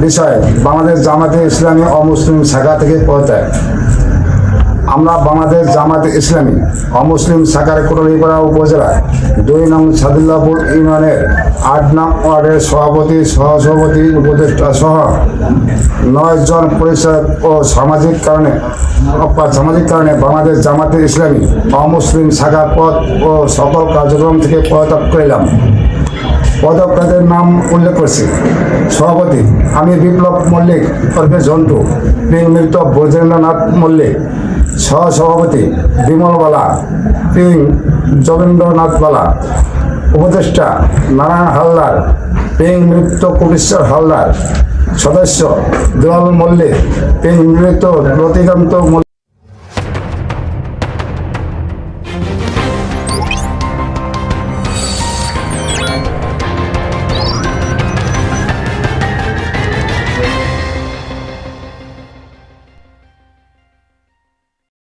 বিষয় বাংলাদেশ জামাতে ইসলামী অমুসলিম শাখা থেকে পদত্যাগ। আমরা বাংলাদেশ জামাতে ইসলামী অমুসলিম শাখার কোটালীপাড়া উপজেলা 2 নং সাদুল্লাপুর ইউনিয়নের 8 নং ওয়ার্ডের সভাপতি, সহসভাপতি, উপদেষ্টা সহ 9 জন পরিচয় ও সামাজিক কারণে বাংলাদেশ জামাতে ইসলামী অমুসলিম শাখার পদ ও সকল কার্যক্রম থেকে পদত্যাগ করিলাম। পদত্যাগের নাম উল্লেখ করছি। সভাপতি আমি বিপ্লব মল্লিক ওরফে ঝন্টু, মৃত ব্রজেন্দ্রনাথ মল্লিক। সহসভাপতি বিমল বালা, যোগেন্দ্রনাথ বালা। উপদেষ্টা নারায়ণ হালদার, মৃত কোটেশ্বর হালদার। সদস্য দুলাল মল্লিক, মৃত লতিকান্ত মল্লিক।